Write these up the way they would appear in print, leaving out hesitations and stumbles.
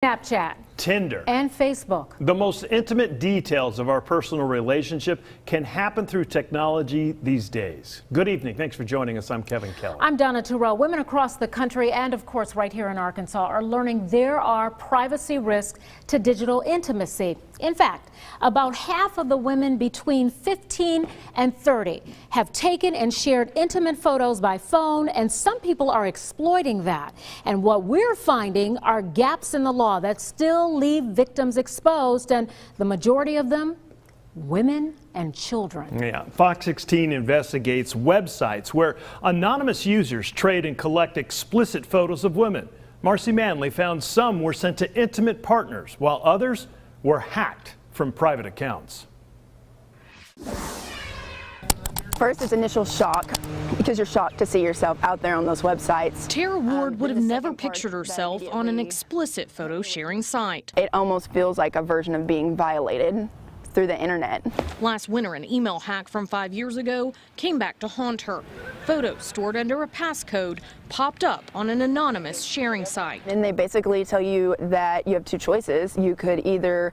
Snapchat, Tinder, and Facebook. The most intimate details of our personal relationship can happen through technology these days. Good evening. Thanks for joining us. I'm Kevin Kelly. I'm Donna Terrell. Women across the country and, of course, right here in Arkansas are learning there are privacy risks to digital intimacy. In fact, about half of the women between 15 and 30 have taken and shared intimate photos by phone, and some people are exploiting that. And what we're finding are gaps in the law that still leave victims exposed, and the majority of them, women and children. Yeah, Fox 16 investigates websites where anonymous users trade and collect explicit photos of women. Marcy Manley found some were sent to intimate partners, while others were hacked from private accounts. First, it's initial shock because you're shocked to see yourself out there on those websites. Tara Ward would have never pictured herself on an explicit photo sharing site. It almost feels like a version of being violated through the internet. Last winter, an email hack from 5 years ago came back to haunt her. Photos stored under a passcode popped up on an anonymous sharing site. And they basically tell you that you have two choices. You could either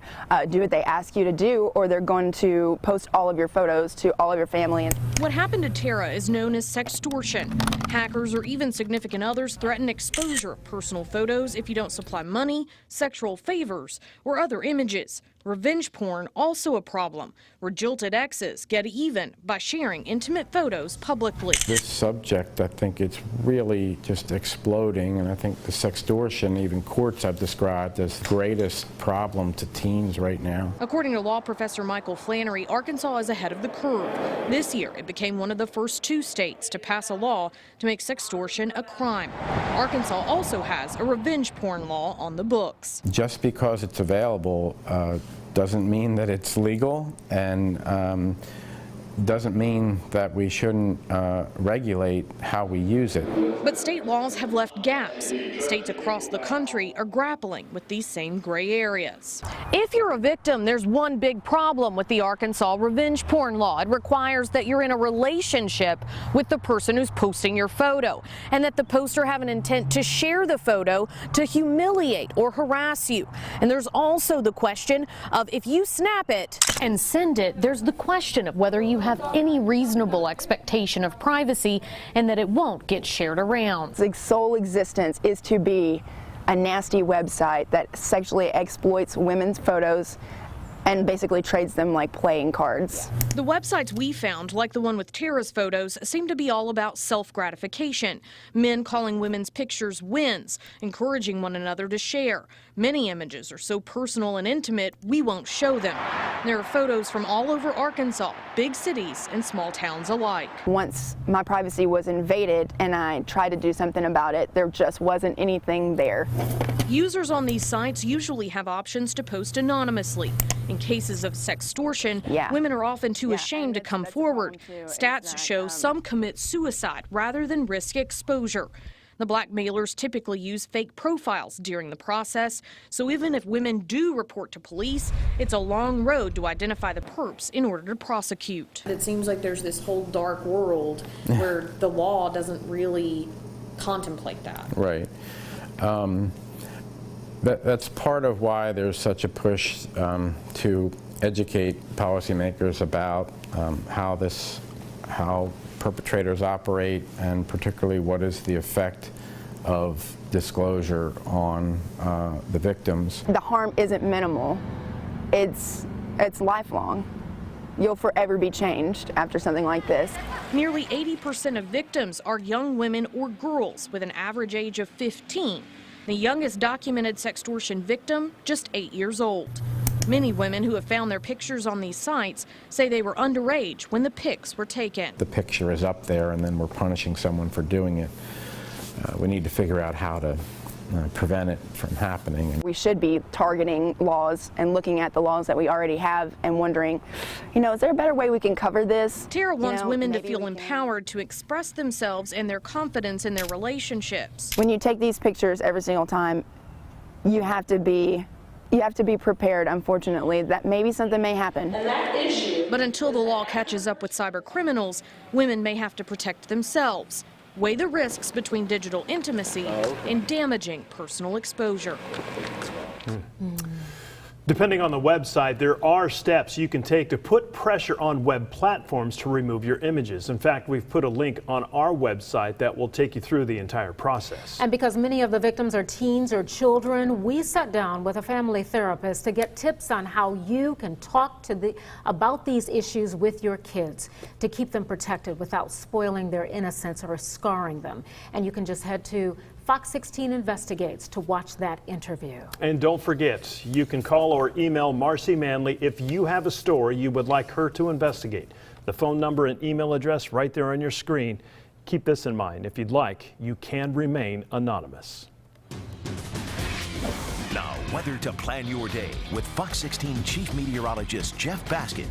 do what they ask you to do, or they're going to post all of your photos to all of your family. What happened to Tara is known as sextortion. Hackers or even significant others threaten exposure of personal photos if you don't supply money, sexual favors, or other images. Revenge porn also a problem, where jilted exes get even by sharing intimate photos publicly. This subject, I think it's really just exploding, and I think the sextortion, even courts have described as the greatest problem to teens right now. According to law professor Michael Flannery, Arkansas is ahead of the curve. This year, it became one of the first 2 states to pass a law to make sextortion a crime. Arkansas also has a revenge porn law on the books. Just because it's available doesn't mean that it's legal, and doesn't mean that we shouldn't regulate how we use it. But state laws have left gaps. States across the country are grappling with these same gray areas. If you're a victim, there's one big problem with the Arkansas revenge porn law. It requires that you're in a relationship with the person who's posting your photo, and that the poster have an intent to share the photo to humiliate or harass you. And there's also the question of if you snap it and send it, there's the question of whether you have any reasonable expectation of privacy and that it won't get shared around. The sole existence is to be a nasty website that sexually exploits women's photos and basically trades them like playing cards. The websites we found, like the one with Tara's photos, seem to be all about self-gratification. Men calling women's pictures wins, encouraging one another to share. Many images are so personal and intimate, we won't show them. There are photos from all over Arkansas, big cities and small towns alike. Once my privacy was invaded and I tried to do something about it, there just wasn't anything there. Users on these sites usually have options to post anonymously. In cases of sextortion, women are often too ashamed to come forward. Stats show some commit suicide rather than risk exposure. The blackmailers typically use fake profiles during the process, so even if women do report to police, it's a long road to identify the perps in order to prosecute. It seems like there's this whole dark world where the law doesn't really contemplate that. Right. That's part of why there's such a push to educate policymakers about how perpetrators operate, and particularly what is the effect of disclosure on the victims. The harm isn't minimal. It's lifelong. You'll forever be changed after something like this. Nearly 80% of victims are young women or girls with an average age of 15. The youngest documented sextortion victim, just 8 years old. Many women who have found their pictures on these sites say they were underage when the pics were taken. The picture is up there, and then we're punishing someone for doing it. We need to figure out how to prevent it from happening. We should be targeting laws and looking at the laws that we already have and wondering, is there a better way we can cover this? Tara wants women to feel empowered to express themselves and their confidence in their relationships. When you take these pictures every single time, you have to be prepared, unfortunately, that maybe something may happen. But until the law catches up with cyber criminals, women may have to protect themselves. Weigh the risks between digital intimacy and damaging personal exposure. Depending on the website, there are steps you can take to put pressure on web platforms to remove your images. In fact, we've put a link on our website that will take you through the entire process. And because many of the victims are teens or children, we sat down with a family therapist to get tips on how you can talk about these issues with your kids to keep them protected without spoiling their innocence or scarring them. And you can just head to Fox 16 Investigates to watch that interview. And don't forget, you can call or email Marcy Manley if you have a story you would like her to investigate. The phone number and email address right there on your screen. Keep this in mind. If you'd like, you can remain anonymous. Now, weather to plan your day with Fox 16 Chief Meteorologist Jeff Baskin.